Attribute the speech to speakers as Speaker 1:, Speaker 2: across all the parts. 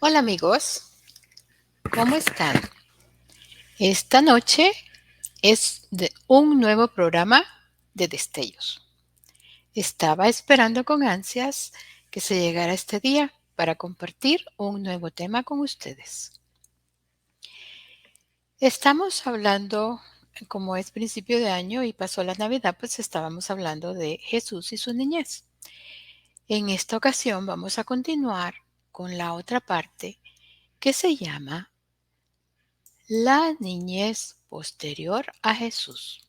Speaker 1: Hola amigos, ¿cómo están? Esta noche es un nuevo programa de Destellos. Estaba esperando con ansias que se llegara este día para compartir un nuevo tema con ustedes. Estamos hablando, como es principio de año y pasó la Navidad, pues estábamos hablando de Jesús y su niñez. En esta ocasión vamos a continuar con la otra parte que se llama la niñez posterior a Jesús.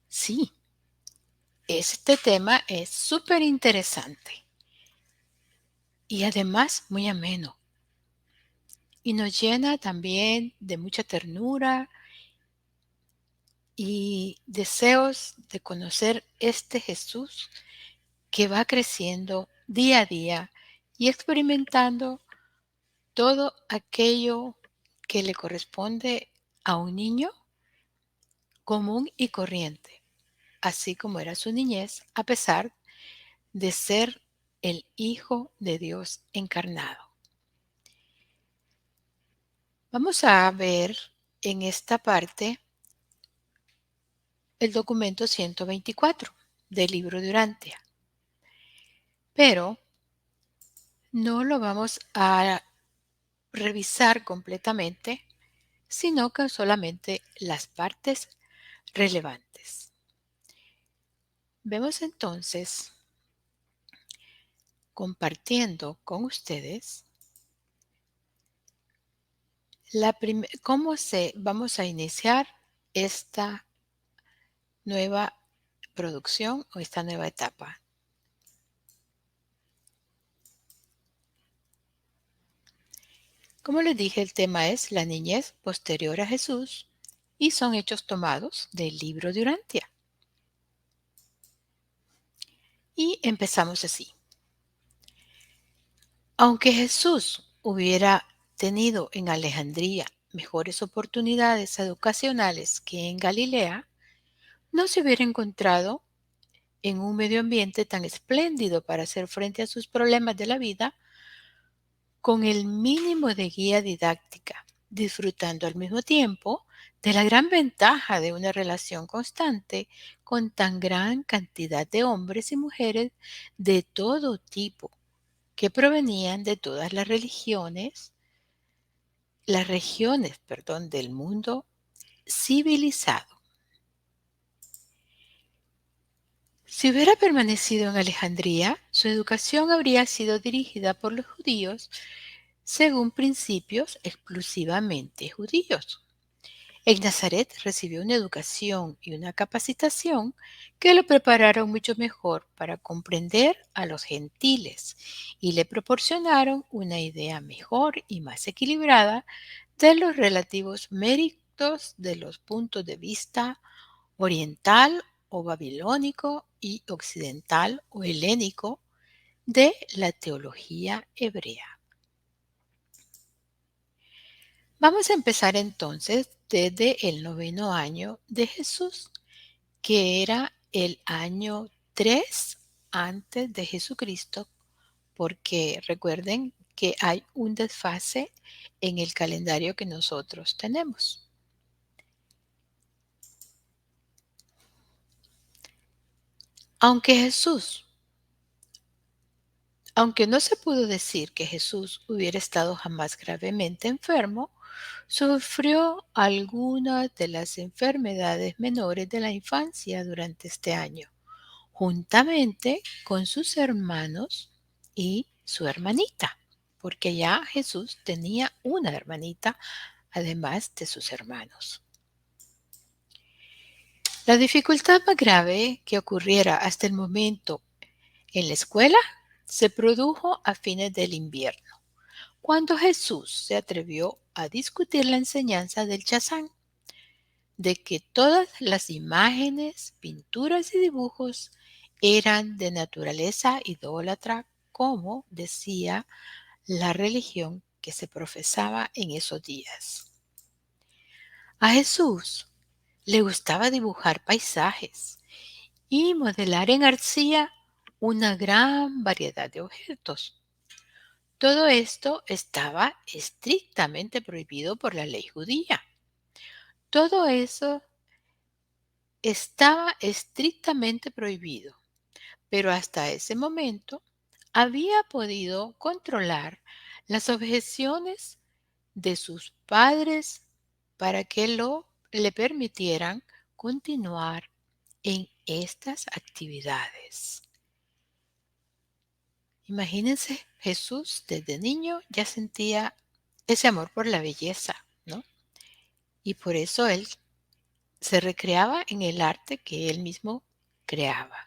Speaker 1: Sí, este tema es súper interesante y además muy ameno y nos llena también de mucha ternura y deseos de conocer este Jesús que va creciendo día a día y experimentando todo aquello que le corresponde a un niño común y corriente, así como era su niñez, a pesar de ser el Hijo de Dios encarnado. Vamos a ver en esta parte el documento 124 del libro de Urantia, pero no lo vamos a revisar completamente, sino que solamente las partes relevantes. Vemos entonces, compartiendo con ustedes, vamos a iniciar esta nueva producción o esta nueva etapa. Como les dije, el tema es la niñez posterior a Jesús y son hechos tomados del libro de Urantia. Y empezamos así. Aunque Jesús hubiera tenido en Alejandría mejores oportunidades educacionales que en Galilea, no se hubiera encontrado en un medio ambiente tan espléndido para hacer frente a sus problemas de la vida con el mínimo de guía didáctica, disfrutando al mismo tiempo de la gran ventaja de una relación constante con tan gran cantidad de hombres y mujeres de todo tipo, que provenían de todas las regiones, del mundo civilizado. Si hubiera permanecido en Alejandría, su educación habría sido dirigida por los judíos según principios exclusivamente judíos. En Nazaret recibió una educación y una capacitación que lo prepararon mucho mejor para comprender a los gentiles y le proporcionaron una idea mejor y más equilibrada de los relativos méritos de los puntos de vista oriental o babilónico y occidental o helénico de la teología hebrea. Vamos a empezar entonces desde el 9º año de Jesús, que era el año 3 antes de Jesucristo, porque recuerden que hay un desfase en el calendario que nosotros tenemos. Aunque aunque no se pudo decir que Jesús hubiera estado jamás gravemente enfermo, sufrió algunas de las enfermedades menores de la infancia durante este año, juntamente con sus hermanos y su hermanita, porque ya Jesús tenía una hermanita, además de sus hermanos. La dificultad más grave que ocurriera hasta el momento en la escuela se produjo a fines del invierno, cuando Jesús se atrevió a discutir la enseñanza del Chazán, de que todas las imágenes, pinturas y dibujos eran de naturaleza idólatra, como decía la religión que se profesaba en esos días. A Jesús le gustaba dibujar paisajes y modelar en arcilla una gran variedad de objetos. Todo esto estaba estrictamente prohibido por la ley judía. Todo eso estaba estrictamente prohibido, pero hasta ese momento había podido controlar las objeciones de sus padres para que le permitieran continuar en estas actividades. Imagínense, Jesús desde niño ya sentía ese amor por la belleza, ¿no? Y por eso él se recreaba en el arte que él mismo creaba.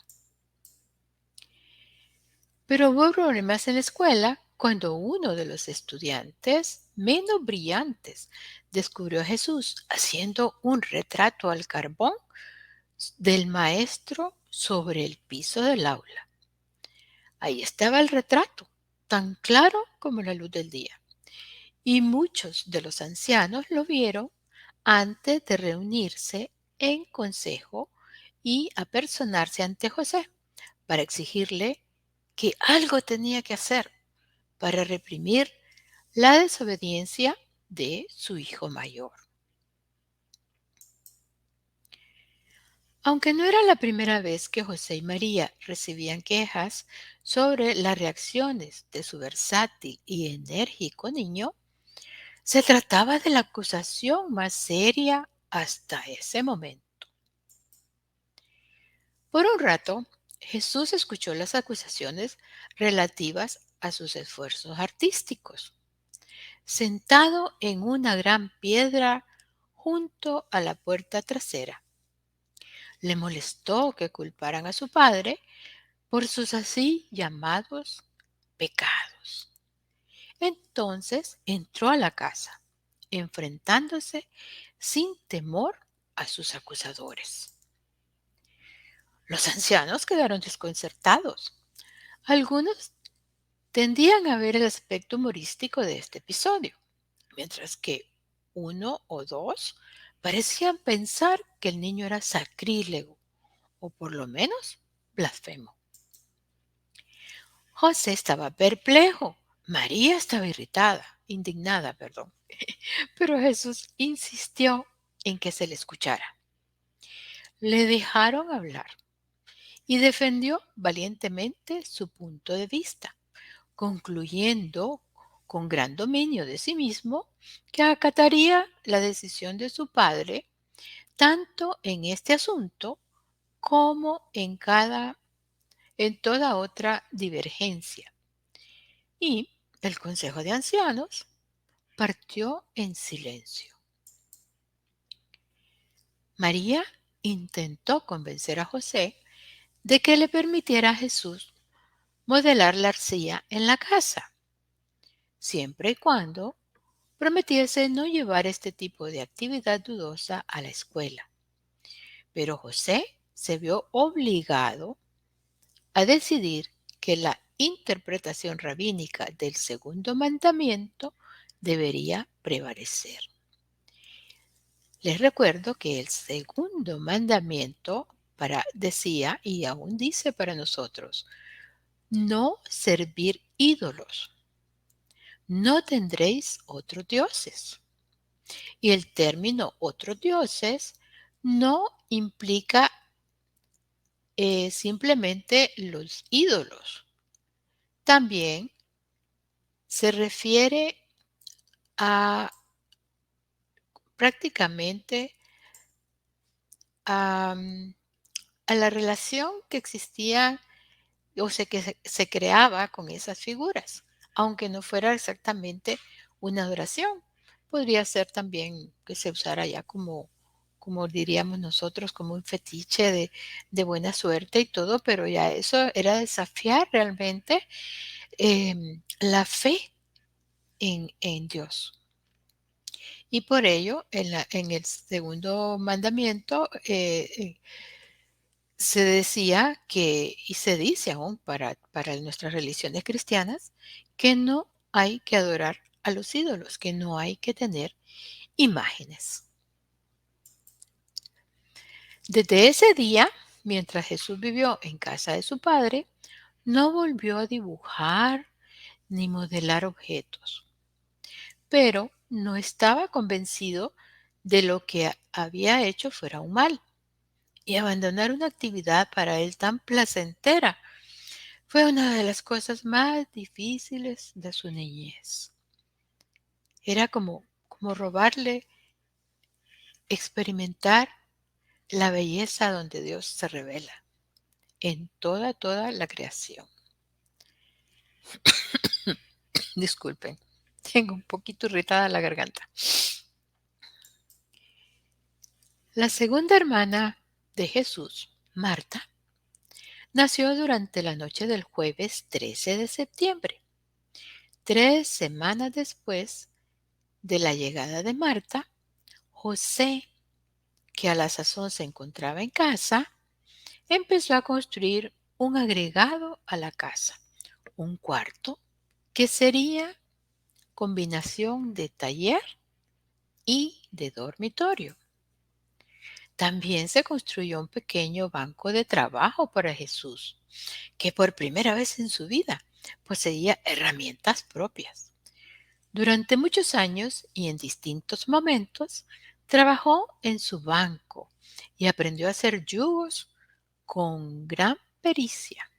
Speaker 1: Pero hubo problemas en la escuela cuando uno de los estudiantes menos brillantes descubrió a Jesús haciendo un retrato al carbón del maestro sobre el piso del aula. Ahí estaba el retrato, tan claro como la luz del día. Y muchos de los ancianos lo vieron antes de reunirse en consejo y apersonarse ante José para exigirle que algo tenía que hacer para reprimir la desobediencia de su hijo mayor. Aunque no era la primera vez que José y María recibían quejas sobre las reacciones de su versátil y enérgico niño, se trataba de la acusación más seria hasta ese momento. Por un rato, Jesús escuchó las acusaciones relativas a sus esfuerzos artísticos, sentado en una gran piedra junto a la puerta trasera. Le molestó que culparan a su padre por sus así llamados pecados. Entonces entró a la casa, enfrentándose sin temor a sus acusadores. Los ancianos quedaron desconcertados. Algunos tendían a ver el aspecto humorístico de este episodio, mientras que uno o dos parecían pensar que el niño era sacrílego o por lo menos blasfemo. José estaba perplejo. María estaba indignada, perdón. Pero Jesús insistió en que se le escuchara. Le dejaron hablar y defendió valientemente su punto de vista, concluyendo con gran dominio de sí mismo que acataría la decisión de su padre tanto en este asunto como en toda otra divergencia. Y el Consejo de Ancianos partió en silencio. María intentó convencer a José de que le permitiera a Jesús modelar la arcilla en la casa, siempre y cuando prometiese no llevar este tipo de actividad dudosa a la escuela. Pero José se vio obligado a decidir que la interpretación rabínica del segundo mandamiento debería prevalecer. Les recuerdo que el segundo mandamiento decía y aún dice para nosotros, no servir ídolos, no tendréis otros dioses. Y el término otros dioses no implica simplemente los ídolos. También se refiere a prácticamente a, a la relación que existía que se creaba con esas figuras, aunque no fuera exactamente una adoración. Podría ser también que se usara ya como diríamos nosotros, como un fetiche de buena suerte y todo, pero ya eso era desafiar realmente la fe en Dios. Y por ello, en el segundo mandamiento, se decía que, y se dice aún para nuestras religiones cristianas, que no hay que adorar a los ídolos, que no hay que tener imágenes. Desde ese día, mientras Jesús vivió en casa de su padre, no volvió a dibujar ni modelar objetos, pero no estaba convencido de lo que había hecho fuera un mal, y abandonar una actividad para él tan placentera fue una de las cosas más difíciles de su niñez. Era como robarle experimentar la belleza donde Dios se revela en toda la creación. Disculpen, tengo un poquito irritada la garganta. La segunda hermana de Jesús, Marta, nació durante la noche del jueves 13 de septiembre, 3 semanas después de la llegada de Marta. José, que a la sazón se encontraba en casa, empezó a construir un agregado a la casa, un cuarto que sería combinación de taller y de dormitorio. También se construyó un pequeño banco de trabajo para Jesús, que por primera vez en su vida poseía herramientas propias. Durante muchos años y en distintos momentos, trabajó en su banco y aprendió a hacer yugos con gran pericia.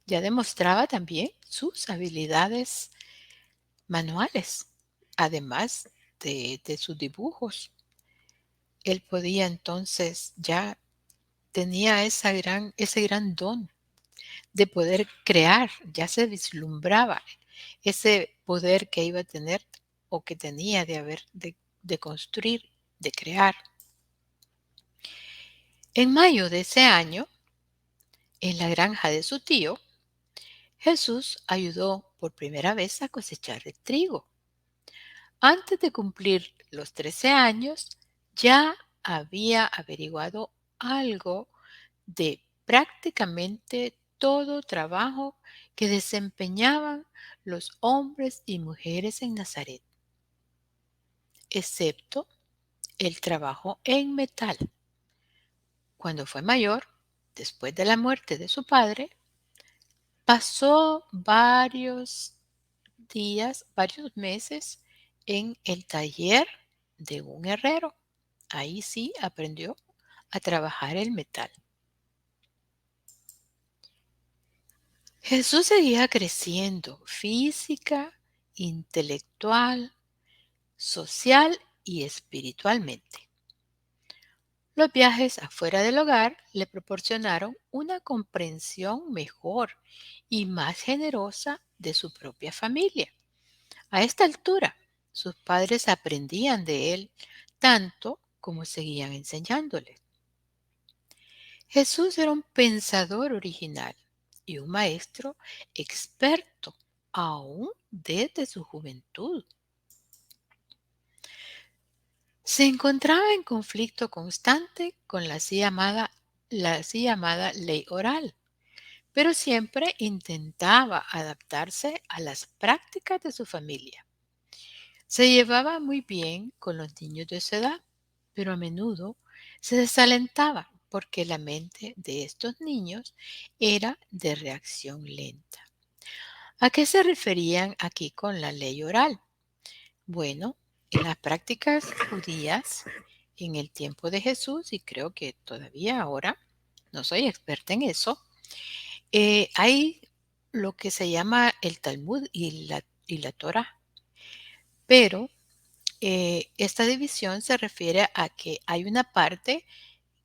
Speaker 1: Ya demostraba también sus habilidades manuales, además de sus dibujos. Él podía entonces ya tenía ese gran don de poder crear, ya se vislumbraba ese poder que iba a tener o que tenía de construir, de crear. En mayo de ese año, en la granja de su tío, Jesús ayudó por primera vez a cosechar el trigo. Antes de cumplir los 13 años, ya había averiguado algo de prácticamente todo trabajo que desempeñaban los hombres y mujeres en Nazaret, excepto el trabajo en metal. Cuando fue mayor, después de la muerte de su padre, pasó varios días, varios meses en el taller de un herrero. Ahí sí aprendió a trabajar el metal. Jesús seguía creciendo física, intelectual, social y espiritualmente. Los viajes afuera del hogar le proporcionaron una comprensión mejor y más generosa de su propia familia. A esta altura, sus padres aprendían de él tanto como seguían enseñándole. Jesús era un pensador original y un maestro experto aún desde su juventud. Se encontraba en conflicto constante con la así llamada ley oral, pero siempre intentaba adaptarse a las prácticas de su familia. Se llevaba muy bien con los niños de su edad, pero a menudo se desalentaba porque la mente de estos niños era de reacción lenta. ¿A qué se referían aquí con la ley oral? Bueno, en las prácticas judías en el tiempo de Jesús, y creo que todavía ahora, no soy experta en eso, hay lo que se llama el Talmud y la Torá, pero esta división se refiere a que hay una parte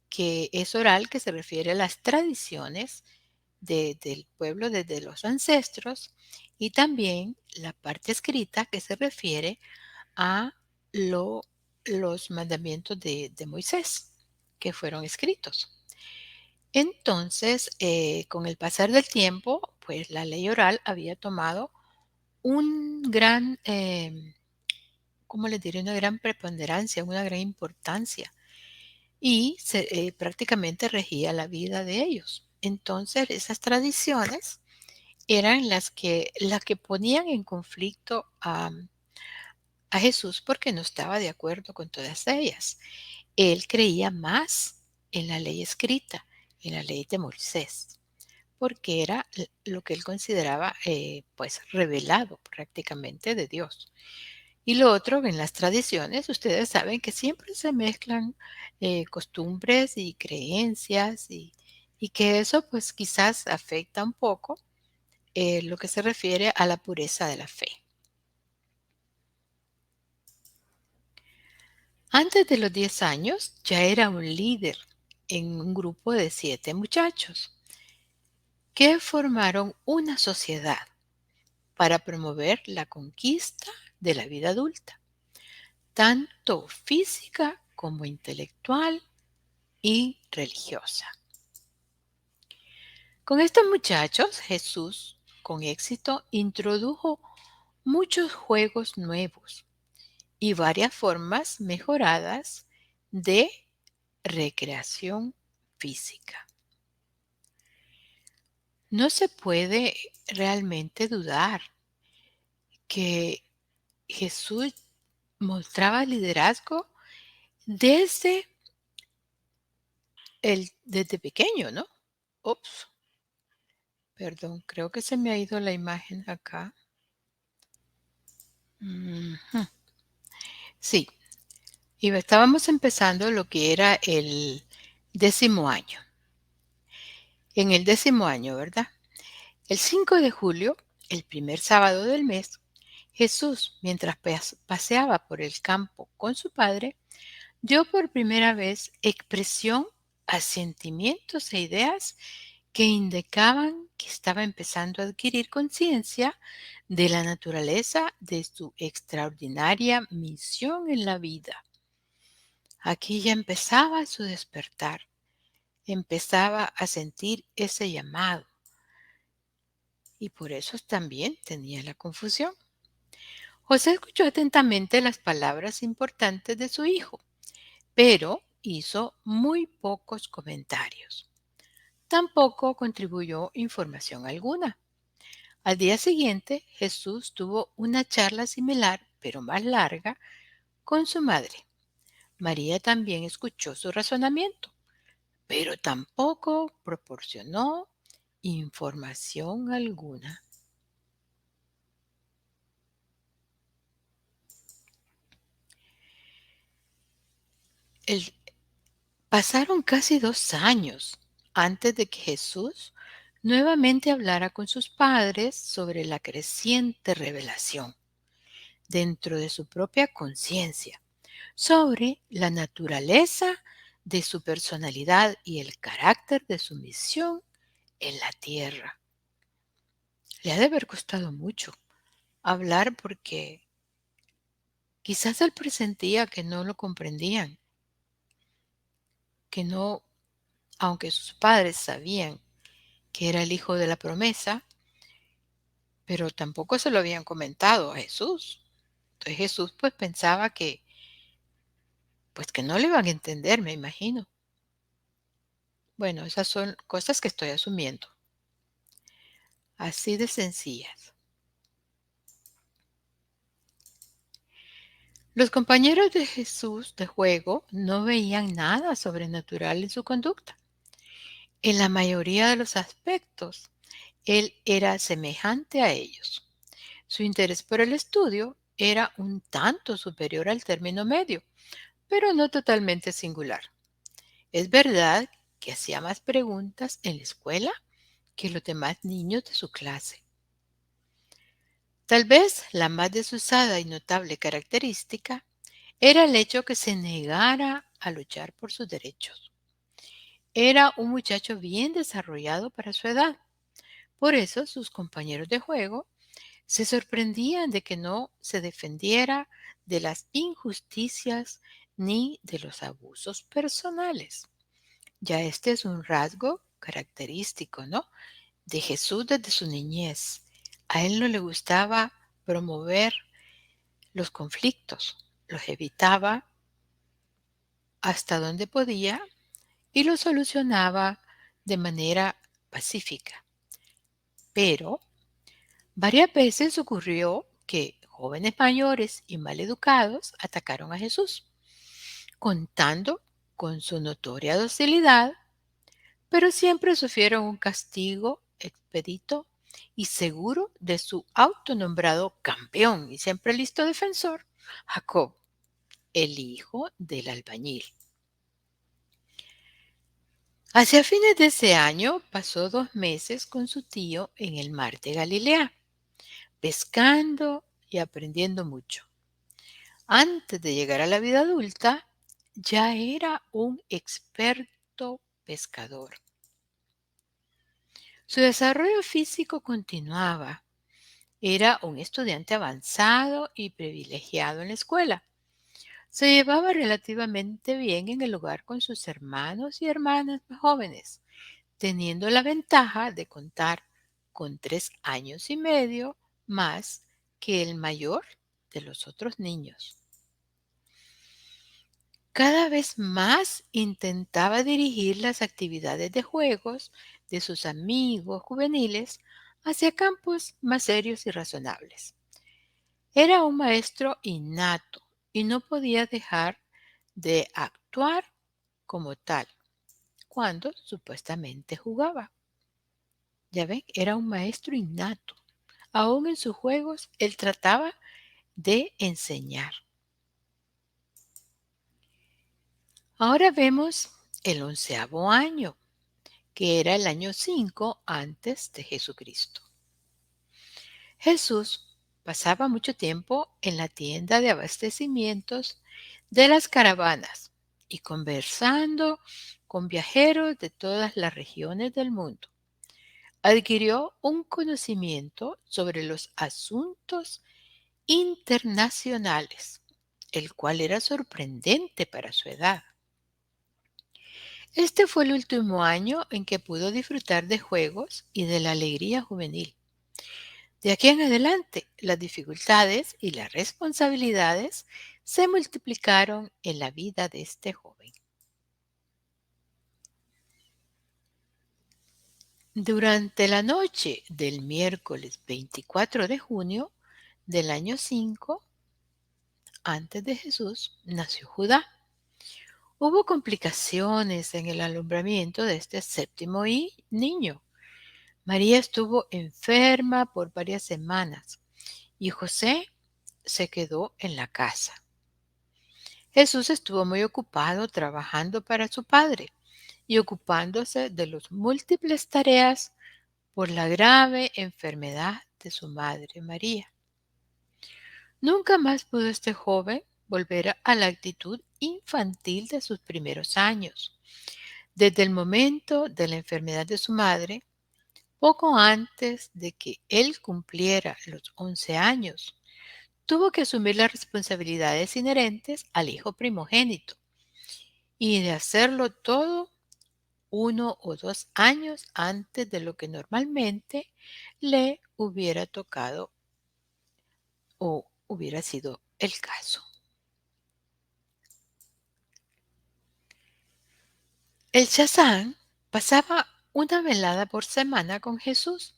Speaker 1: que es oral, que se refiere a las tradiciones del pueblo desde los ancestros, y también la parte escrita que se refiere a lo- los mandamientos de Moisés que fueron escritos. Entonces, con el pasar del tiempo, pues la ley oral había tomado un gran, ¿cómo les diré? Una gran preponderancia, una gran importancia y prácticamente regía la vida de ellos. Entonces, esas tradiciones eran las que ponían en conflicto a Jesús porque no estaba de acuerdo con todas ellas. Él creía más en la ley escrita, en la ley de Moisés. porque era lo que él consideraba pues revelado prácticamente de Dios. Y lo otro, en las tradiciones, ustedes saben que siempre se mezclan costumbres y creencias y que eso pues quizás afecta un poco lo que se refiere a la pureza de la fe. Antes de los 10 años ya era un líder en un grupo de 7 muchachos que formaron una sociedad para promover la conquista de la vida adulta, tanto física como intelectual y religiosa. Con estos muchachos, Jesús, con éxito, introdujo muchos juegos nuevos y varias formas mejoradas de recreación física. No se puede realmente dudar que Jesús mostraba liderazgo desde desde pequeño, ¿no? Ups, perdón, creo que se me ha ido la imagen acá. Ujú. Sí, y estábamos empezando lo que era el 10.º año. En el 10.º año, ¿verdad? El 5 de julio, el primer sábado del mes, Jesús, mientras paseaba por el campo con su padre, dio por primera vez expresión a sentimientos e ideas que indicaban que estaba empezando a adquirir conciencia de la naturaleza de su extraordinaria misión en la vida. Aquí ya empezaba su despertar, empezaba a sentir ese llamado y por eso también tenía la confusión. José escuchó atentamente las palabras importantes de su hijo, pero hizo muy pocos comentarios. Tampoco contribuyó información alguna. Al día siguiente, Jesús tuvo una charla similar, pero más larga, con su madre. María también escuchó su razonamiento, pero tampoco proporcionó información alguna. El- Pasaron casi 2 años antes de que Jesús nuevamente hablara con sus padres sobre la creciente revelación dentro de su propia conciencia sobre la naturaleza de su personalidad y el carácter de su misión en la tierra. Le ha de haber costado mucho hablar porque quizás él presentía que no lo comprendían, que no, aunque sus padres sabían que era el hijo de la promesa, pero tampoco se lo habían comentado a Jesús. Entonces Jesús pues pensaba que pues que no le iban a entender, me imagino. Bueno, esas son cosas que estoy asumiendo, así de sencillas. Los compañeros de Jesús de juego no veían nada sobrenatural en su conducta. En la mayoría de los aspectos, él era semejante a ellos. Su interés por el estudio era un tanto superior al término medio, pero no totalmente singular. Es verdad que hacía más preguntas en la escuela que los demás niños de su clase. Tal vez la más desusada y notable característica era el hecho que se negara a luchar por sus derechos. Era un muchacho bien desarrollado para su edad. Por eso sus compañeros de juego se sorprendían de que no se defendiera de las injusticias ni de los abusos personales. Ya este es un rasgo característico, ¿no? De Jesús desde su niñez. A él no le gustaba promover los conflictos, los evitaba hasta donde podía y los solucionaba de manera pacífica. Pero varias veces ocurrió que jóvenes mayores y mal educados atacaron a Jesús, contando con su notoria docilidad, pero siempre sufrieron un castigo expedito y seguro de su autonombrado campeón y siempre listo defensor, Jacob, el hijo del albañil. Hacia fines de ese año pasó 2 meses con su tío en el mar de Galilea, pescando y aprendiendo mucho. Antes de llegar a la vida adulta, ya era un experto pescador. Su desarrollo físico continuaba. Era un estudiante avanzado y privilegiado en la escuela. Se llevaba relativamente bien en el hogar con sus hermanos y hermanas más jóvenes, teniendo la ventaja de contar con 3 años y medio más que el mayor de los otros niños. Cada vez más intentaba dirigir las actividades de juegos de sus amigos juveniles hacia campos más serios y razonables. Era un maestro innato y no podía dejar de actuar como tal cuando supuestamente jugaba. Ya ven, era un maestro innato. Aún en sus juegos, él trataba de enseñar. Ahora vemos el 11.º año, que era el año 5 antes de Jesucristo. Jesús pasaba mucho tiempo en la tienda de abastecimientos de las caravanas y conversando con viajeros de todas las regiones del mundo. Adquirió un conocimiento sobre los asuntos internacionales, el cual era sorprendente para su edad. Este fue el último año en que pudo disfrutar de juegos y de la alegría juvenil. De aquí en adelante, las dificultades y las responsabilidades se multiplicaron en la vida de este joven. Durante la noche del miércoles 24 de junio del año 5 antes de Jesús, nació Judá. Hubo complicaciones en el alumbramiento de este séptimo niño. María estuvo enferma por varias semanas y José se quedó en la casa. Jesús estuvo muy ocupado trabajando para su Padre y ocupándose de las múltiples tareas por la grave enfermedad de su madre María. Nunca más pudo este joven volver a la actitud infantil de sus primeros años. Desde el momento de la enfermedad de su madre, poco antes de que él cumpliera los 11 años, tuvo que asumir las responsabilidades inherentes al hijo primogénito y de hacerlo todo 1 o 2 años antes de lo que normalmente le hubiera tocado o hubiera sido el caso. El Shazán pasaba una velada por semana con Jesús,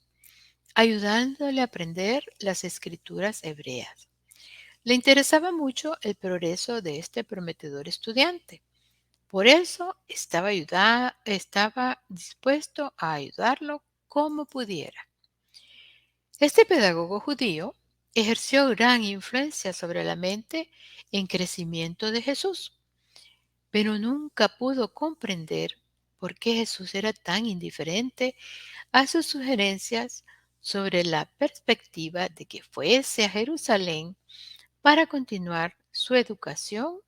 Speaker 1: ayudándole a aprender las escrituras hebreas. Le interesaba mucho el progreso de este prometedor estudiante. Por eso estaba dispuesto a ayudarlo como pudiera. Este pedagogo judío ejerció gran influencia sobre la mente en crecimiento de Jesús, pero nunca pudo comprender por qué Jesús era tan indiferente a sus sugerencias sobre la perspectiva de que fuese a Jerusalén para continuar su educación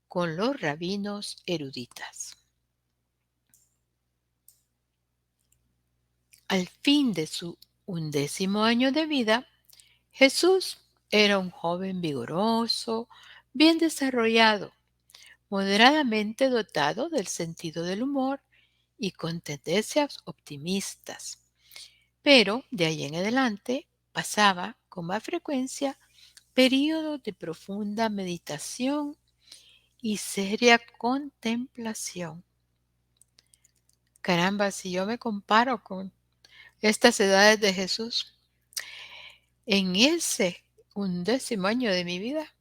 Speaker 1: con los rabinos eruditas. Al fin de su 11.º año de vida, Jesús era un joven vigoroso, bien desarrollado, moderadamente dotado del sentido del humor y con tendencias optimistas. Pero de ahí en adelante pasaba con más frecuencia periodos de profunda meditación y seria contemplación. Caramba, si yo me comparo con estas edades de Jesús, en ese 11.º año de mi vida,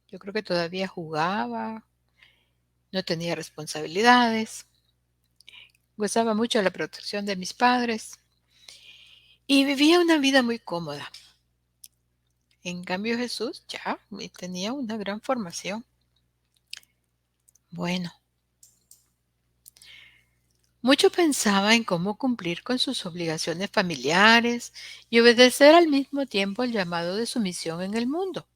Speaker 1: yo creo que todavía jugaba, no tenía responsabilidades, gozaba mucho de la protección de mis padres, y vivía una vida muy cómoda. En cambio, Jesús ya tenía una gran formación. Bueno, mucho pensaba en cómo cumplir con sus obligaciones familiares y obedecer al mismo tiempo el llamado de su misión en el mundo.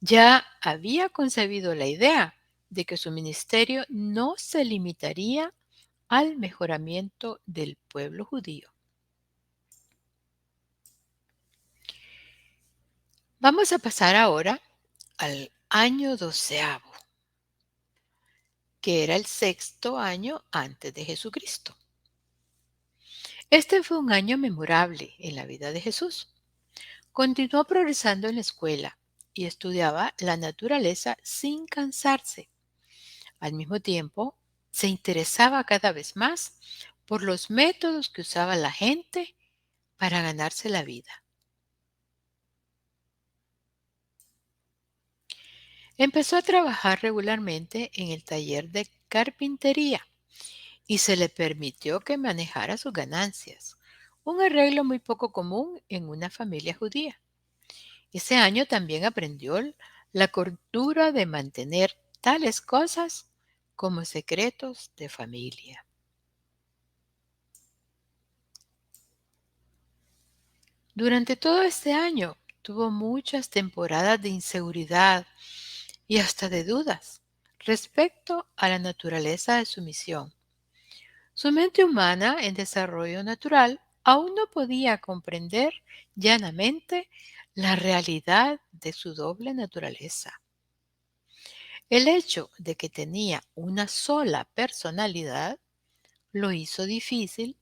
Speaker 1: Ya había concebido la idea de que su ministerio no se limitaría al mejoramiento del pueblo judío. Vamos a pasar ahora al año 12º, que era el sexto año antes de Jesucristo. Este fue un año memorable en la vida de Jesús. Continuó progresando en la escuela y estudiaba la naturaleza sin cansarse. Al mismo tiempo, se interesaba cada vez más por los métodos que usaba la gente para ganarse la vida. Empezó a trabajar regularmente en el taller de carpintería y se le permitió que manejara sus ganancias, un arreglo muy poco común en una familia judía. Ese año también aprendió la cordura de mantener tales cosas como secretos de familia. Durante todo este año tuvo muchas temporadas de inseguridad y hasta de dudas respecto a la naturaleza de su misión. Su mente humana en desarrollo natural aún no podía comprender llanamente la realidad de su doble naturaleza. El hecho de que tenía una sola personalidad lo hizo difícil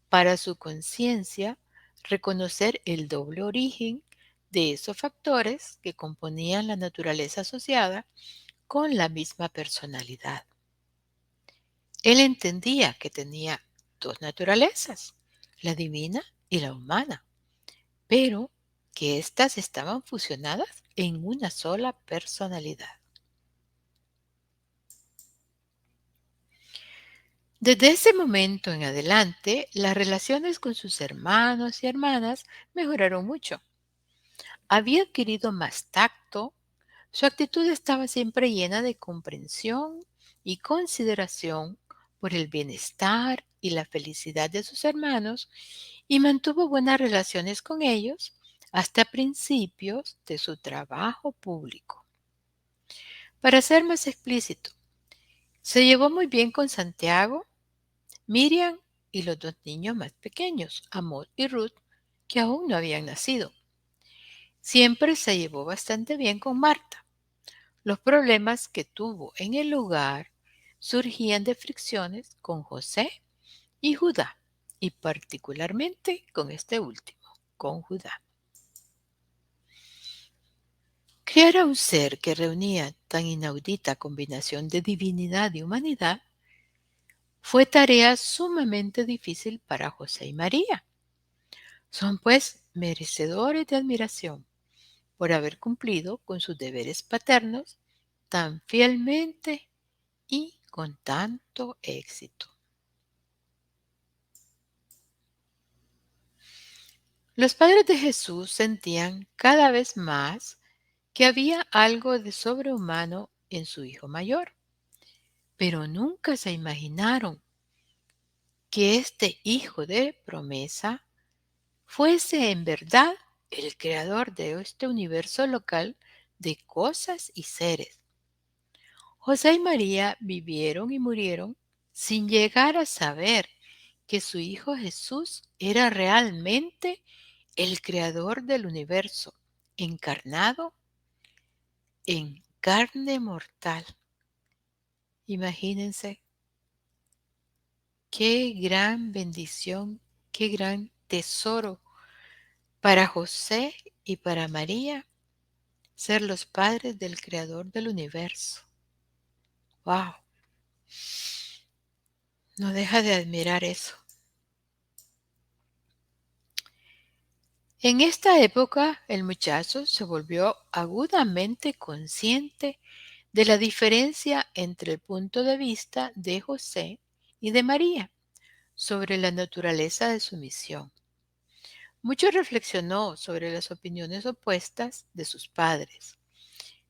Speaker 1: para su conciencia reconocer el doble origen de esos factores que componían la naturaleza asociada con la misma personalidad. Él entendía que tenía dos naturalezas, la divina y la humana, pero que éstas estaban fusionadas en una sola personalidad. Desde ese momento en adelante, las relaciones con sus hermanos y hermanas mejoraron mucho. Había adquirido más tacto, su actitud estaba siempre llena de comprensión y consideración por el bienestar y la felicidad de sus hermanos y mantuvo buenas relaciones con ellos hasta principios de su trabajo público. Para ser más explícito, se llevó muy bien con Santiago, Miriam y los dos niños más pequeños, Amor y Ruth, que aún no habían nacido. Siempre se llevó bastante bien con Marta. Los problemas que tuvo en el hogar surgían de fricciones con José y Judá, y particularmente con este último, con Judá. Crear a un ser que reunía tan inaudita combinación de divinidad y humanidad fue tarea sumamente difícil para José y María. Son pues merecedores de admiración por haber cumplido con sus deberes paternos tan fielmente y con tanto éxito. Los padres de Jesús sentían cada vez más que había algo de sobrehumano en su hijo mayor, pero nunca se imaginaron que este hijo de promesa fuese en verdad el creador de este universo local de cosas y seres. José y María vivieron y murieron sin llegar a saber que su hijo Jesús era realmente el creador del universo, encarnado en carne mortal. Imagínense qué gran bendición, qué gran tesoro para José y para María ser los padres del creador del universo. ¡Wow! No deja de admirar eso. En esta época, el muchacho se volvió agudamente consciente de la diferencia entre el punto de vista de José y de María sobre la naturaleza de su misión. Mucho reflexionó sobre las opiniones opuestas de sus padres,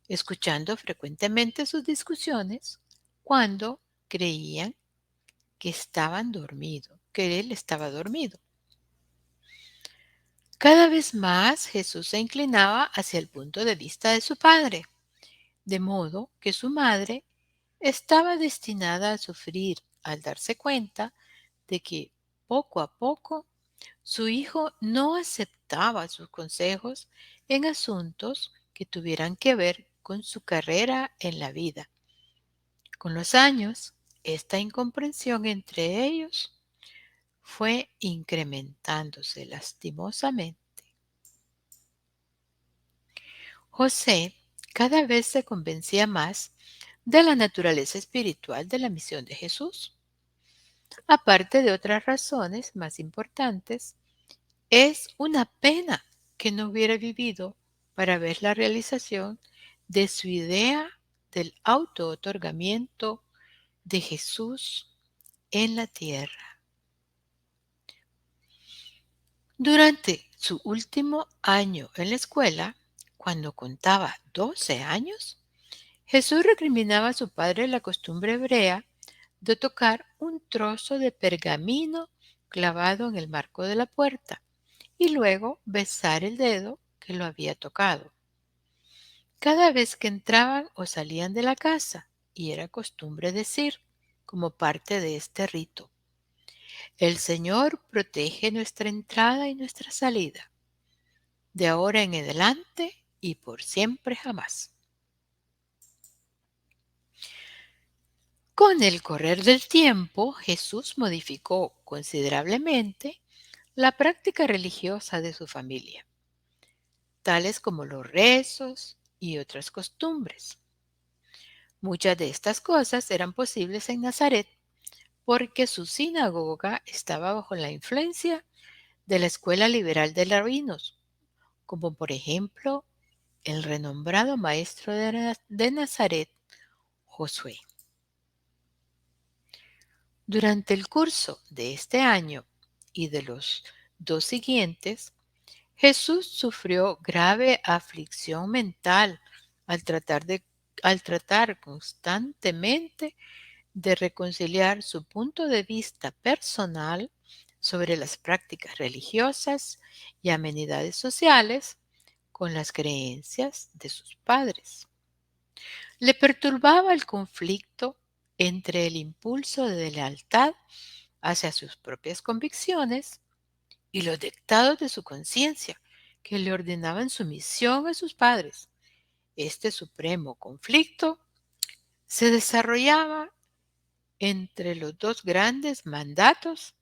Speaker 1: escuchando frecuentemente sus discusiones cuando creían que él estaba dormido. Cada vez más Jesús se inclinaba hacia el punto de vista de su padre, de modo que su madre estaba destinada a sufrir al darse cuenta de que poco a poco su hijo no aceptaba sus consejos en asuntos que tuvieran que ver con su carrera en la vida. Con los años, esta incomprensión entre ellos fue incrementándose lastimosamente. José cada vez se convencía más de la naturaleza espiritual de la misión de Jesús. Aparte de otras razones más importantes, es una pena que no hubiera vivido para ver la realización de su idea del auto-otorgamiento de Jesús en la tierra. Durante su último año en la escuela, cuando contaba 12 años, Jesús recriminaba a su padre la costumbre hebrea de tocar un trozo de pergamino clavado en el marco de la puerta y luego besar el dedo que lo había tocado. Cada vez que entraban o salían de la casa, y era costumbre decir, como parte de este rito, el Señor protege nuestra entrada y nuestra salida, de ahora en adelante y por siempre jamás. Con el correr del tiempo, Jesús modificó considerablemente la práctica religiosa de su familia, tales como los rezos y otras costumbres. Muchas de estas cosas eran posibles en Nazaret porque su sinagoga estaba bajo la influencia de la escuela liberal de rabinos, como por ejemplo el renombrado maestro de Nazaret, Josué. Durante el curso de este año y de los dos siguientes, Jesús sufrió grave aflicción mental al tratar, al tratar constantemente de reconciliar su punto de vista personal sobre las prácticas religiosas y amenidades sociales con las creencias de sus padres. Le perturbaba el conflicto entre el impulso de lealtad hacia sus propias convicciones y los dictados de su conciencia, que le ordenaban sumisión a sus padres. Este supremo conflicto se desarrollaba entre los dos grandes mandatos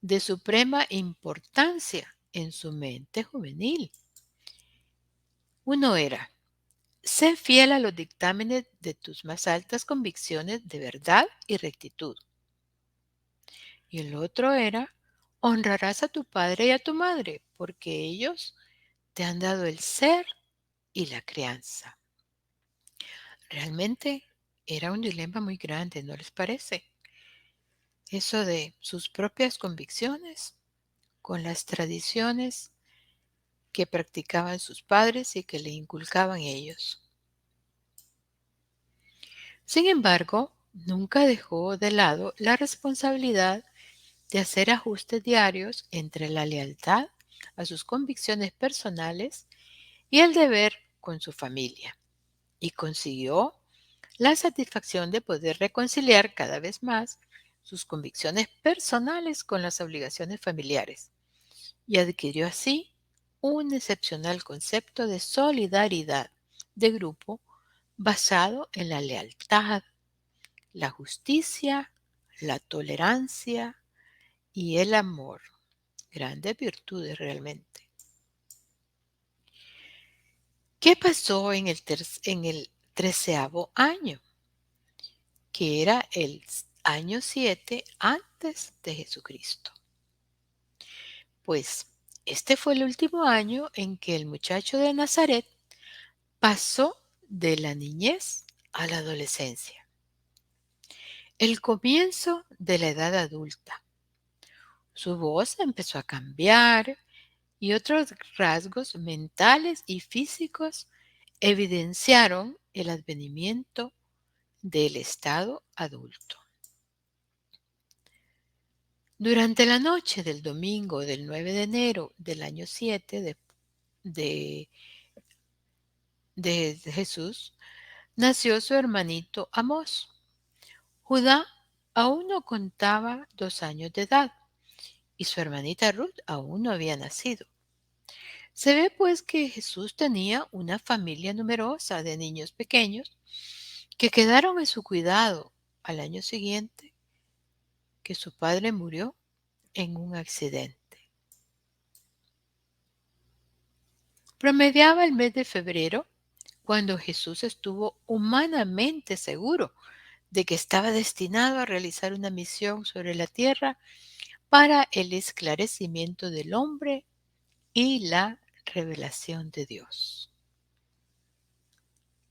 Speaker 1: de suprema importancia en su mente juvenil. Uno era, sé fiel a los dictámenes de tus más altas convicciones de verdad y rectitud. Y el otro era, honrarás a tu padre y a tu madre, porque ellos te han dado el ser y la crianza. Realmente era un dilema muy grande, ¿no les parece? Eso de sus propias convicciones con las tradiciones que practicaban sus padres y que le inculcaban ellos. Sin embargo, nunca dejó de lado la responsabilidad de hacer ajustes diarios entre la lealtad a sus convicciones personales y el deber con su familia, y consiguió la satisfacción de poder reconciliar cada vez más sus convicciones personales con las obligaciones familiares, y adquirió así un excepcional concepto de solidaridad de grupo basado en la lealtad, la justicia, la tolerancia y el amor. Grandes virtudes realmente. ¿Qué pasó en el 13º año? Que era el año 7 antes de Jesucristo. Pues este fue el último año en que el muchacho de Nazaret pasó de la niñez a la adolescencia, el comienzo de la edad adulta, Su voz empezó a cambiar y otros rasgos mentales y físicos evidenciaron el advenimiento del estado adulto. Durante la noche del domingo del 9 de enero del año 7 de, de Jesús, nació su hermanito Amós. Judá aún no contaba 2 años de edad y su hermanita Ruth aún no había nacido. Se ve pues que Jesús tenía una familia numerosa de niños pequeños que quedaron en su cuidado al año siguiente que su padre murió en un accidente. Promediaba el mes de febrero cuando Jesús estuvo humanamente seguro de que estaba destinado a realizar una misión sobre la tierra para el esclarecimiento del hombre y la revelación de Dios.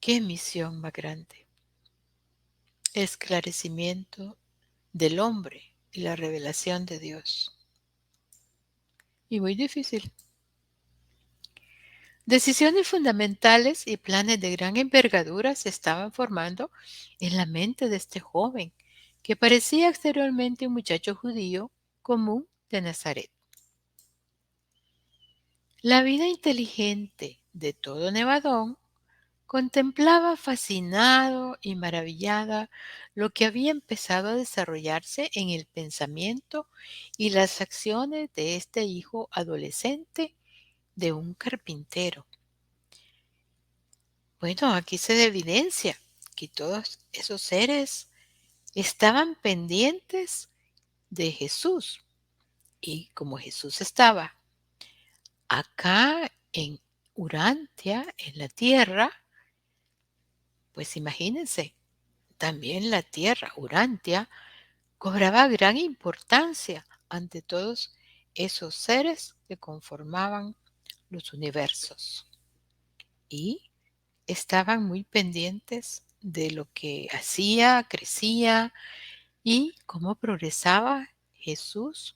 Speaker 1: ¡Qué misión más grande! Esclarecimiento del hombre y la revelación de Dios. Y muy difícil. Decisiones fundamentales y planes de gran envergadura se estaban formando en la mente de este joven, que parecía exteriormente un muchacho judío común de Nazaret. La vida inteligente de todo Nevadón contemplaba fascinado y maravillada lo que había empezado a desarrollarse en el pensamiento y las acciones de este hijo adolescente de un carpintero. Bueno, aquí se evidencia que todos esos seres estaban pendientes de Jesús. Y como Jesús estaba acá en Urantia, en la tierra, pues imagínense, también la tierra, Urantia, cobraba gran importancia ante todos esos seres que conformaban los universos. Y estaban muy pendientes de lo que hacía, crecía y cómo progresaba Jesús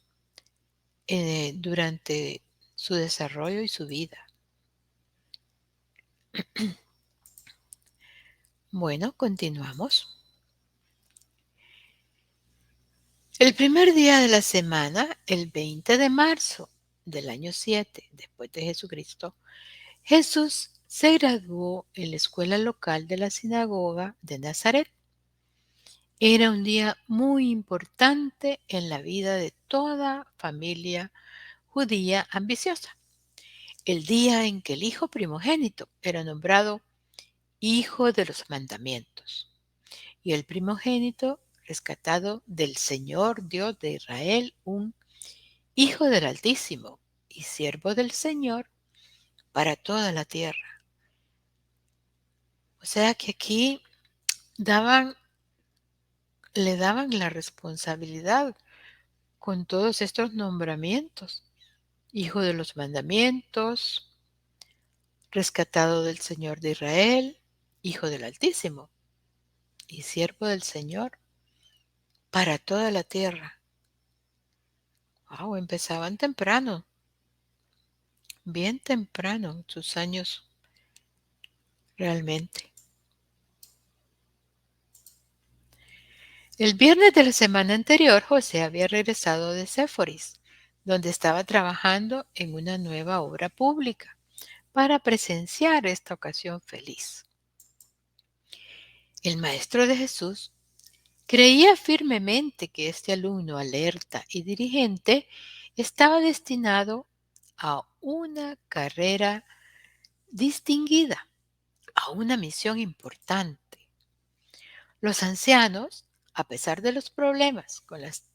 Speaker 1: durante su desarrollo y su vida. Bueno, continuamos. El primer día de la semana, el 20 de marzo del año 7, después de Jesucristo, Jesús se graduó en la escuela local de la sinagoga de Nazaret. Era un día muy importante en la vida de toda familia judía ambiciosa. El día en que el hijo primogénito era nombrado hijo de los mandamientos y el primogénito rescatado del Señor Dios de Israel, un hijo del Altísimo y siervo del Señor para toda la tierra. O sea que aquí le daban la responsabilidad con todos estos nombramientos. Hijo de los mandamientos, rescatado del Señor de Israel, hijo del Altísimo y siervo del Señor para toda la tierra. Wow, empezaban temprano, bien temprano, sus años realmente. El viernes de la semana anterior, José había regresado de Séforis, donde estaba trabajando en una nueva obra pública, para presenciar esta ocasión feliz. El maestro de Jesús creía firmemente que este alumno alerta y diligente estaba destinado a una carrera distinguida, a una misión importante. Los ancianos, a pesar de los problemas con las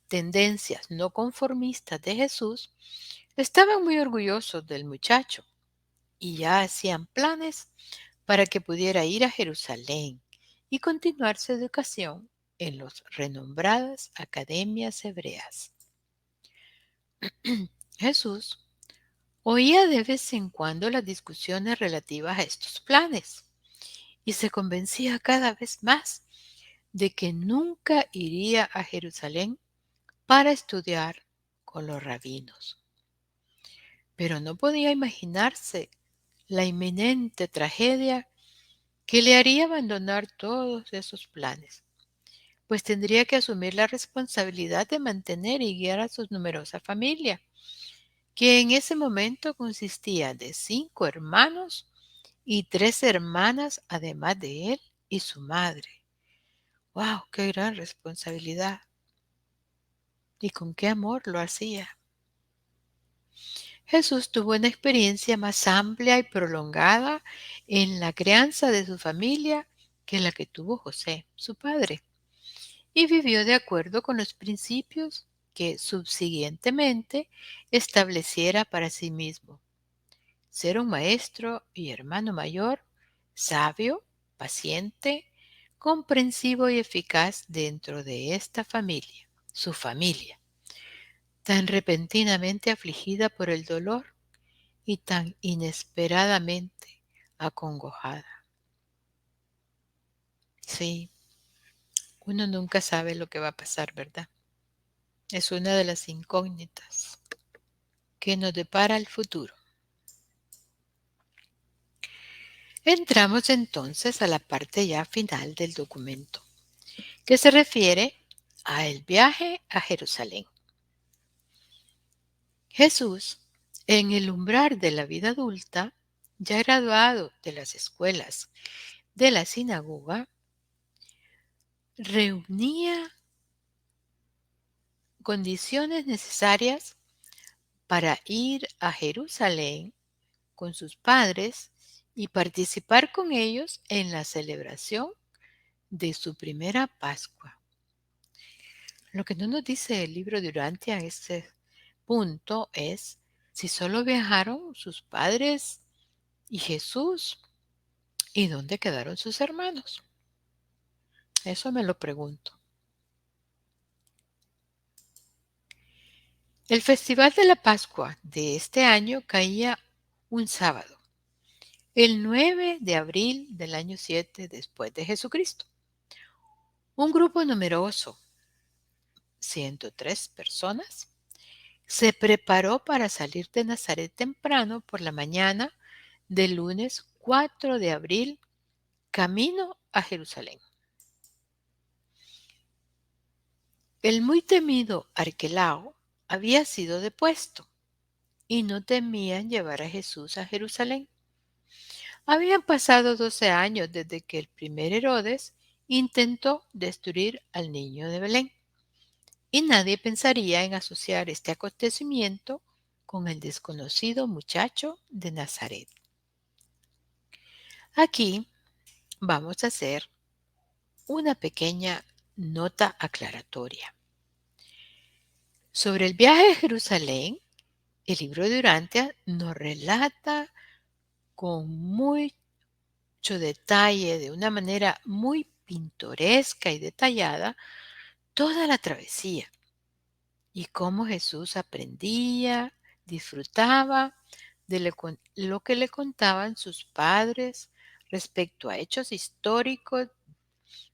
Speaker 1: tendencias no conformistas de Jesús, estaban muy orgullosos del muchacho y ya hacían planes para que pudiera ir a Jerusalén y continuar su educación en las renombradas academias hebreas. Jesús oía de vez en cuando las discusiones relativas a estos planes y se convencía cada vez más de que nunca iría a Jerusalén para estudiar con los rabinos. Pero no podía imaginarse la inminente tragedia que le haría abandonar todos esos planes, pues tendría que asumir la responsabilidad de mantener y guiar a su numerosa familia, que en ese momento consistía de 5 hermanos y 3 hermanas, además de él y su madre. ¡Wow! ¡Qué gran responsabilidad! Y con qué amor lo hacía. Jesús tuvo una experiencia más amplia y prolongada en la crianza de su familia que la que tuvo José, su padre, y vivió de acuerdo con los principios que subsiguientemente estableciera para sí mismo. Ser un maestro y hermano mayor, sabio, paciente, comprensivo y eficaz dentro de esta familia, su familia, tan repentinamente afligida por el dolor y tan inesperadamente acongojada. Sí, uno nunca sabe lo que va a pasar, ¿verdad? Es una de las incógnitas que nos depara el futuro. Entramos entonces a la parte ya final del documento, que se refiere a el viaje a Jerusalén. Jesús, en el umbral de la vida adulta, ya graduado de las escuelas de la sinagoga, reunía condiciones necesarias para ir a Jerusalén con sus padres y participar con ellos en la celebración de su primera Pascua. Lo que no nos dice el libro de Urantia en este punto es si solo viajaron sus padres y Jesús y dónde quedaron sus hermanos. Eso me lo pregunto. El Festival de la Pascua de este año caía un sábado, el 9 de abril del año 7 después de Jesucristo. Un grupo numeroso, 103 personas, se preparó para salir de Nazaret temprano por la mañana del lunes 4 de abril, camino a Jerusalén. El muy temido Arquelao había sido depuesto y no temían llevar a Jesús a Jerusalén. Habían pasado 12 años desde que el primer Herodes intentó destruir al niño de Belén, y nadie pensaría en asociar este acontecimiento con el desconocido muchacho de Nazaret. Aquí vamos a hacer una pequeña nota aclaratoria. Sobre el viaje a Jerusalén, el libro de Urantia nos relata con mucho detalle, de una manera muy pintoresca y detallada, toda la travesía y cómo Jesús aprendía, disfrutaba de lo que le contaban sus padres respecto a hechos históricos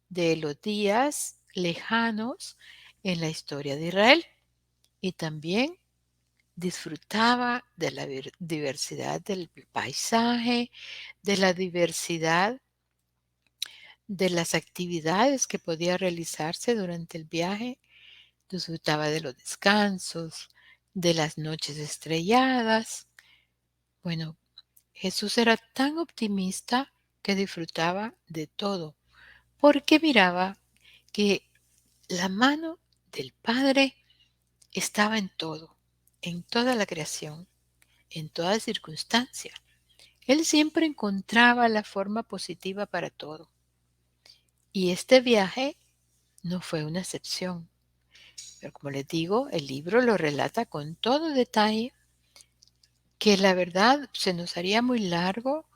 Speaker 1: de los días lejanos en la historia de Israel, y también disfrutaba de la diversidad del paisaje, de la diversidad de las actividades que podía realizarse durante el viaje. Disfrutaba de los descansos, de las noches estrelladas. Bueno, Jesús era tan optimista que disfrutaba de todo, porque miraba que la mano del Padre estaba en todo, en toda la creación, en toda circunstancia. Él siempre encontraba la forma positiva para todo. Y este viaje no fue una excepción. Pero como les digo, el libro lo relata con todo detalle, que la verdad se nos haría muy largo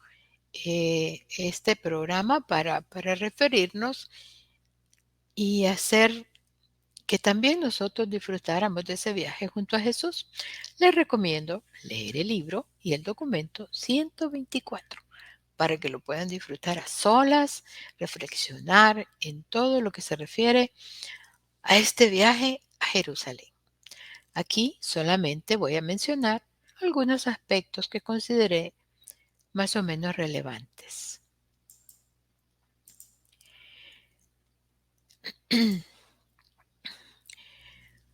Speaker 1: este programa para referirnos y hacer que también nosotros disfrutáramos de ese viaje junto a Jesús. Les recomiendo leer el libro y el documento 124 para que lo puedan disfrutar a solas, reflexionar en todo lo que se refiere a este viaje a Jerusalén. Aquí solamente voy a mencionar algunos aspectos que consideré más o menos relevantes.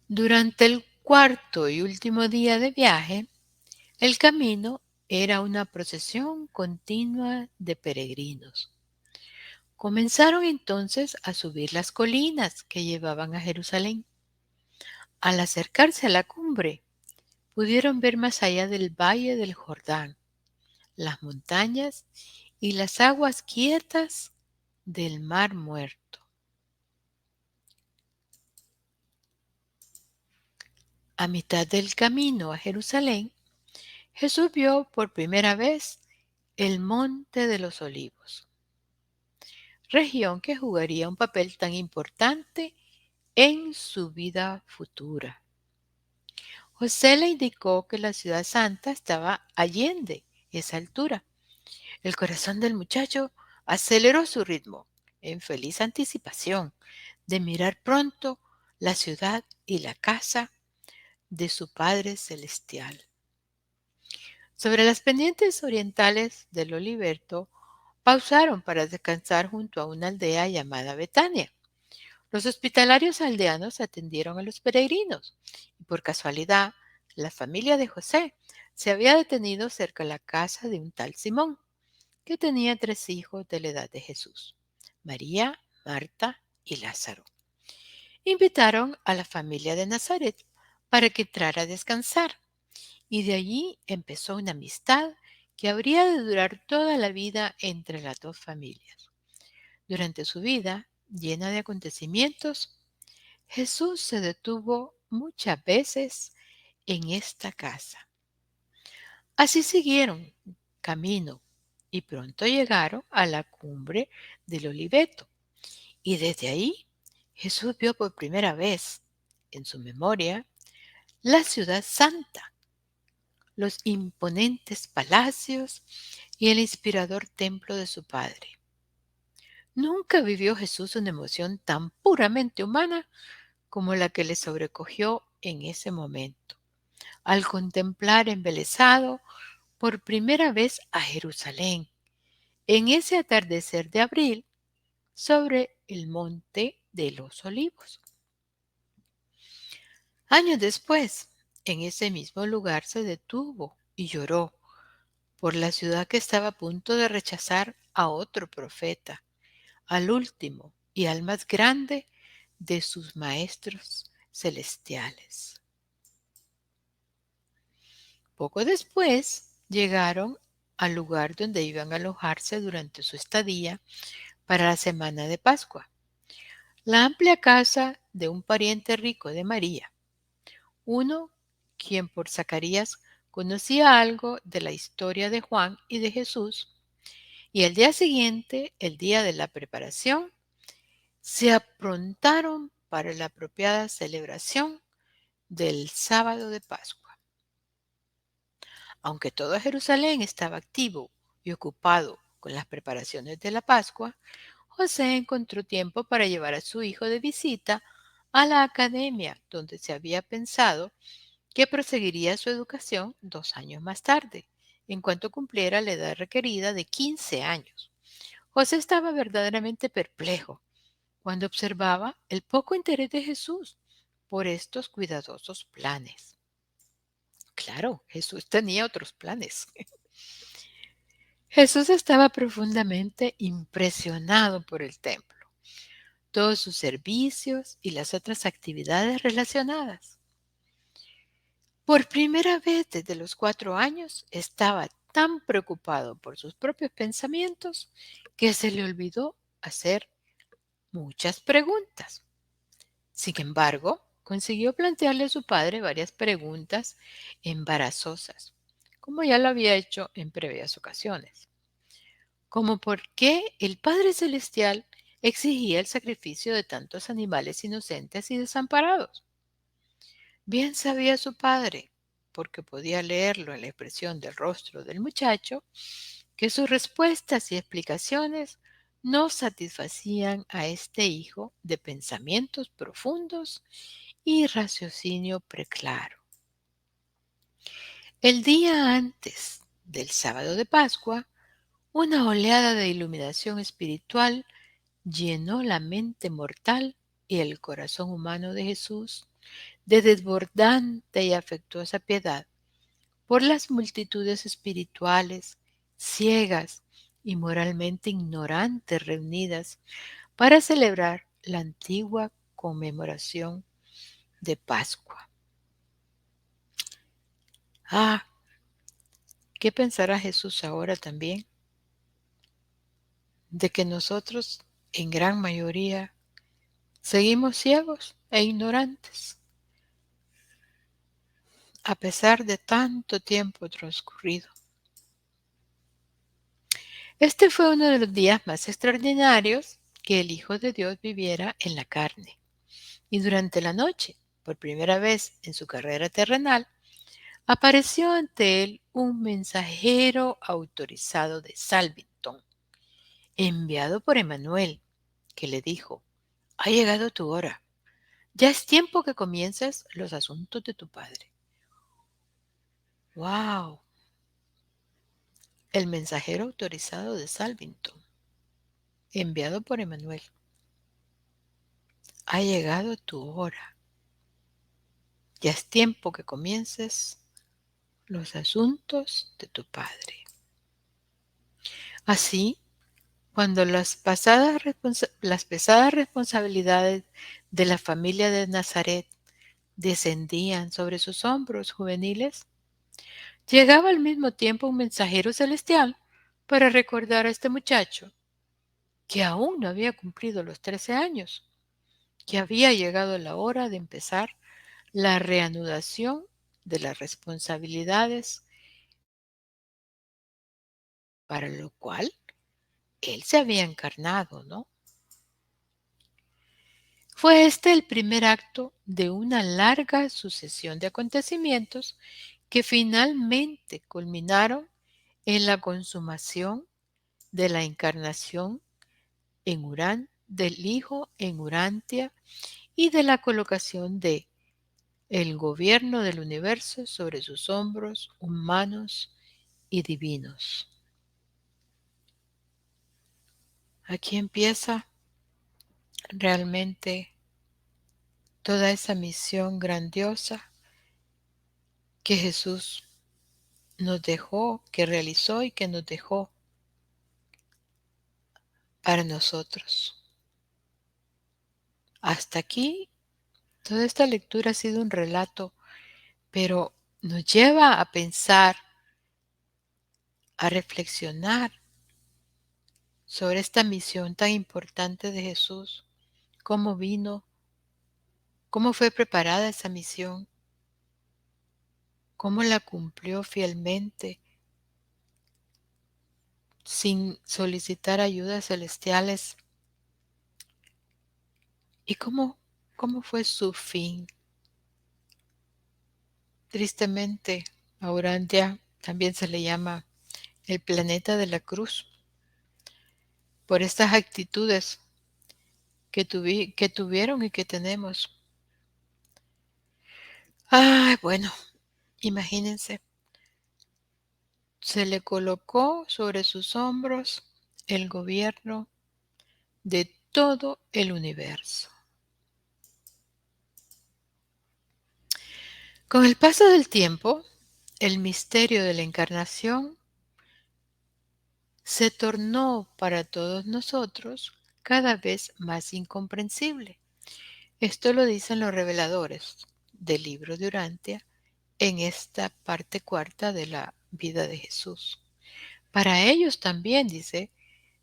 Speaker 1: Durante el cuarto y último día de viaje, el camino era una procesión continua de peregrinos. Comenzaron entonces a subir las colinas que llevaban a Jerusalén. Al acercarse a la cumbre, pudieron ver más allá del valle del Jordán, las montañas y las aguas quietas del Mar Muerto. A mitad del camino a Jerusalén, Jesús vio por primera vez el Monte de los Olivos, región que jugaría un papel tan importante en su vida futura. José le indicó que la ciudad santa estaba allende esa altura. El corazón del muchacho aceleró su ritmo en feliz anticipación de mirar pronto la ciudad y la casa de su Padre Celestial. Sobre las pendientes orientales del Oliverto, pausaron para descansar junto a una aldea llamada Betania. Los hospitalarios aldeanos atendieron a los peregrinos y por casualidad la familia de José se había detenido cerca de la casa de un tal Simón, que tenía 3 hijos de la edad de Jesús: María, Marta y Lázaro. Invitaron a la familia de Nazaret para que entrara a descansar, y de allí empezó una amistad que habría de durar toda la vida entre las dos familias. Durante su vida, llena de acontecimientos, Jesús se detuvo muchas veces en esta casa. Así siguieron camino y pronto llegaron a la cumbre del Oliveto. Y desde ahí Jesús vio por primera vez en su memoria la ciudad santa, los imponentes palacios y el inspirador templo de su Padre. Nunca vivió Jesús una emoción tan puramente humana como la que le sobrecogió en ese momento, al contemplar embelesado por primera vez a Jerusalén, en ese atardecer de abril sobre el monte de los olivos. Años después, en ese mismo lugar se detuvo y lloró por la ciudad que estaba a punto de rechazar a otro profeta, al último y al más grande de sus maestros celestiales. Poco después llegaron al lugar donde iban a alojarse durante su estadía para la semana de Pascua, la amplia casa de un pariente rico de María, uno quien por Zacarías conocía algo de la historia de Juan y de Jesús, y el día siguiente, el día de la preparación, se aprontaron para la apropiada celebración del sábado de Pascua. Aunque todo Jerusalén estaba activo y ocupado con las preparaciones de la Pascua, José encontró tiempo para llevar a su hijo de visita a la academia, donde se había pensado que proseguiría su educación 2 años más tarde, en cuanto cumpliera la edad requerida de 15 años. José estaba verdaderamente perplejo cuando observaba el poco interés de Jesús por estos cuidadosos planes. Claro, Jesús tenía otros planes. Jesús estaba profundamente impresionado por el templo, todos sus servicios y las otras actividades relacionadas. Por primera vez desde los 4 años estaba tan preocupado por sus propios pensamientos que se le olvidó hacer muchas preguntas. Sin embargo, consiguió plantearle a su padre varias preguntas embarazosas, como ya lo había hecho en previas ocasiones, como por qué el Padre Celestial exigía el sacrificio de tantos animales inocentes y desamparados. Bien sabía su padre, porque podía leerlo en la expresión del rostro del muchacho, que sus respuestas y explicaciones no satisfacían a este hijo de pensamientos profundos y raciocinio preclaro. El día antes del sábado de Pascua, una oleada de iluminación espiritual llenó la mente mortal y el corazón humano de Jesús de desbordante y afectuosa piedad por las multitudes espirituales, ciegas y moralmente ignorantes reunidas para celebrar la antigua conmemoración de Pascua. Ah, ¿qué pensará Jesús ahora también? De que nosotros, en gran mayoría, seguimos ciegos e ignorantes, a pesar de tanto tiempo transcurrido. Este fue uno de los días más extraordinarios que el Hijo de Dios viviera en la carne. Y durante la noche, por primera vez en su carrera terrenal, apareció ante él un mensajero autorizado de Salvington, enviado por Emmanuel, que le dijo: ha llegado tu hora. Ya es tiempo que comiences los asuntos de tu padre. ¡Wow! El mensajero autorizado de Salvington, enviado por Emmanuel. Ha llegado tu hora. Ya es tiempo que comiences los asuntos de tu padre. Así, cuando las pesadas responsabilidades de la familia de Nazaret descendían sobre sus hombros juveniles, llegaba al mismo tiempo un mensajero celestial para recordar a este muchacho que aún no había cumplido los 13 años, que había llegado la hora de empezar la reanudación de las responsabilidades para lo cual él se había encarnado, ¿no? Fue este el primer acto de una larga sucesión de acontecimientos que finalmente culminaron en la consumación de la encarnación en Urán del Hijo en Urantia y de la colocación de el gobierno del universo sobre sus hombros humanos y divinos. Aquí empieza realmente toda esa misión grandiosa que Jesús nos dejó, que realizó y que nos dejó para nosotros. Hasta aquí, toda esta lectura ha sido un relato, pero nos lleva a pensar, a reflexionar sobre esta misión tan importante de Jesús, cómo vino, cómo fue preparada esa misión, cómo la cumplió fielmente, sin solicitar ayudas celestiales, y cómo fue su fin. Tristemente, a Urantia también se le llama el planeta de la cruz, por estas actitudes que tuvieron y que tenemos. Ay, bueno, imagínense, se le colocó sobre sus hombros el gobierno de todo el universo. Con el paso del tiempo, el misterio de la encarnación se tornó para todos nosotros cada vez más incomprensible. Esto lo dicen los reveladores del libro de Urantia en esta parte cuarta de la vida de Jesús. Para ellos también, dice,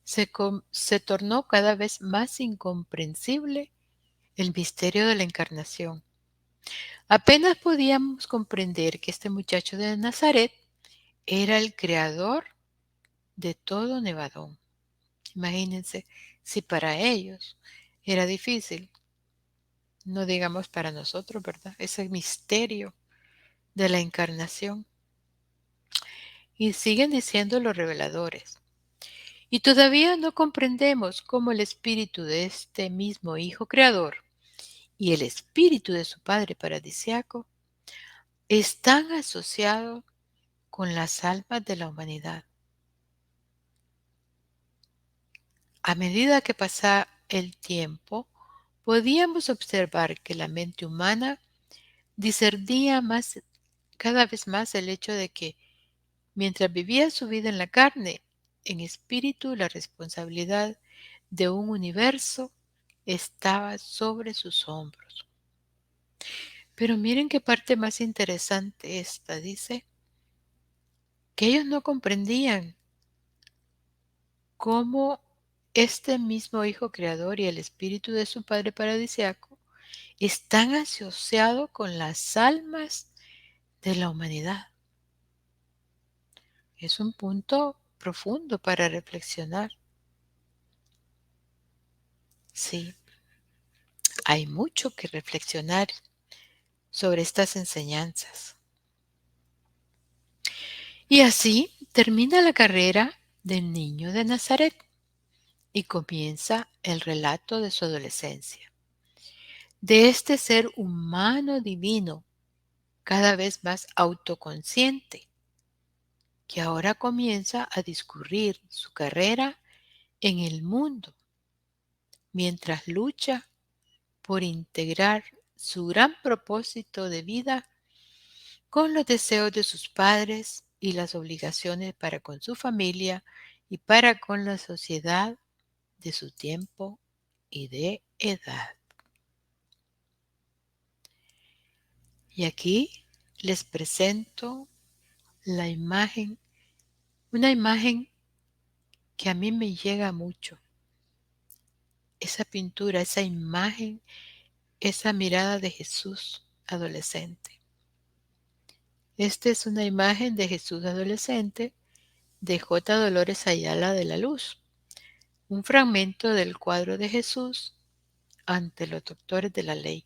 Speaker 1: se tornó cada vez más incomprensible el misterio de la encarnación. Apenas podíamos comprender que este muchacho de Nazaret era el creador de todo Nevadón. Imagínense si para ellos era difícil, no digamos para nosotros, ¿verdad? Ese misterio de la encarnación. Y siguen diciendo los reveladores. Y todavía no comprendemos cómo el espíritu de este mismo Hijo Creador y el espíritu de su padre paradisiaco están asociados con las almas de la humanidad. A medida que pasa el tiempo, podíamos observar que la mente humana discernía más, cada vez más el hecho de que, mientras vivía su vida en la carne, en espíritu la responsabilidad de un universo estaba sobre sus hombros. Pero miren qué parte más interesante esta, dice, que ellos no comprendían cómo este mismo Hijo Creador y el Espíritu de su Padre Paradisiaco están asociados con las almas de la humanidad. Es un punto profundo para reflexionar. Sí, hay mucho que reflexionar sobre estas enseñanzas. Y así termina la carrera del niño de Nazaret y comienza el relato de su adolescencia, de este ser humano divino, cada vez más autoconsciente, que ahora comienza a discurrir su carrera en el mundo, mientras lucha por integrar su gran propósito de vida con los deseos de sus padres y las obligaciones para con su familia y para con la sociedad de su tiempo y de edad. Y aquí les presento la imagen, una imagen que a mí me llega mucho. Esa pintura, esa imagen, esa mirada de Jesús adolescente. Esta es una imagen de Jesús adolescente de J. Dolores Ayala de la Luz, un fragmento del cuadro de Jesús ante los doctores de la ley.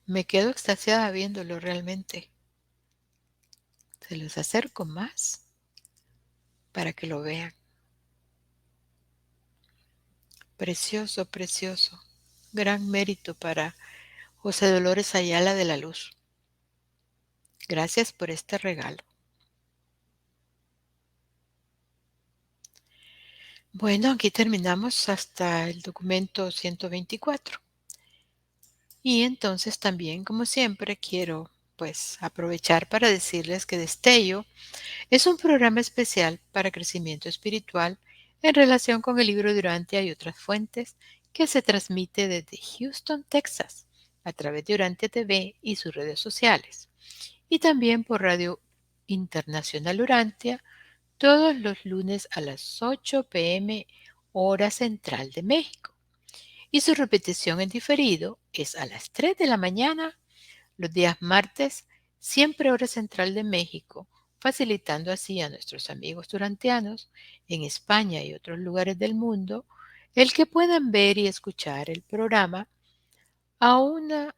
Speaker 1: Me quedo extasiada viéndolo realmente. Se los acerco más para que lo vean. Precioso, precioso. Gran mérito para José Dolores Ayala de la Luz. Gracias por este regalo. Bueno, aquí terminamos hasta el documento 124. Y entonces también, como siempre, quiero pues aprovechar para decirles que Destello es un programa especial para crecimiento espiritual en relación con el libro de Urantia y otras fuentes que se transmite desde Houston, Texas, a través de Urantia TV y sus redes sociales, y también por Radio Internacional Urantia todos los lunes a las 8 p.m. hora central de México. Y su repetición en diferido es a las 3 de la mañana los días martes, siempre hora central de México, facilitando así a nuestros amigos durantianos en España y otros lugares del mundo el que puedan ver y escuchar el programa a una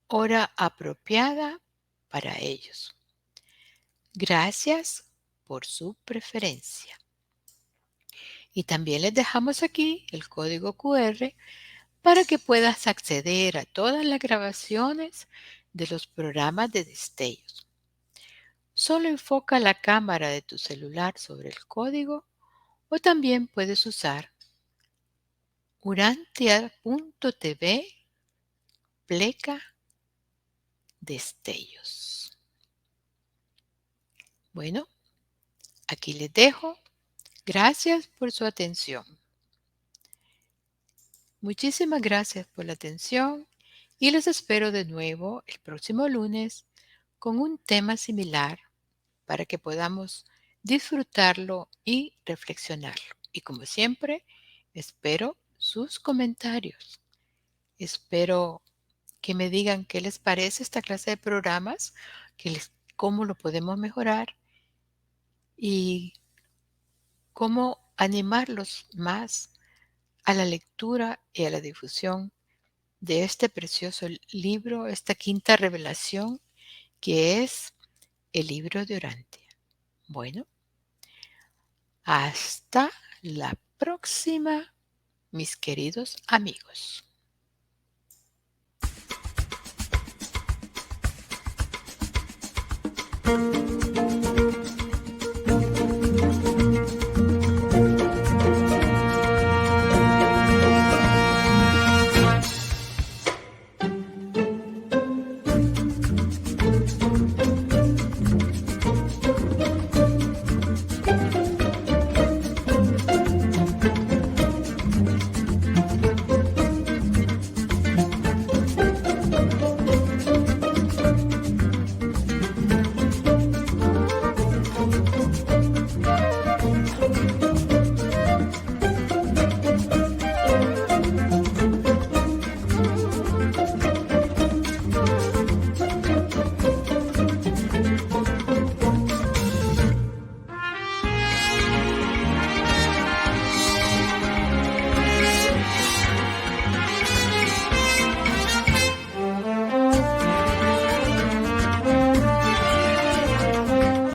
Speaker 1: hora apropiada para ellos. Gracias por su preferencia. Y también les dejamos aquí el código QR para que puedas acceder a todas las grabaciones de los programas de Destellos. Solo enfoca la cámara de tu celular sobre el código o también puedes usar urantia.tv pleca destellos. Bueno, aquí les dejo. Gracias por su atención. Muchísimas gracias por la atención y los espero de nuevo el próximo lunes con un tema similar para que podamos disfrutarlo y reflexionarlo. Y como siempre, espero sus comentarios. Espero que me digan qué les parece esta clase de programas, cómo lo podemos mejorar y cómo animarlos más a la lectura y a la difusión de este precioso libro, esta quinta revelación que es el libro de Urantia. Bueno, hasta la próxima mis queridos amigos.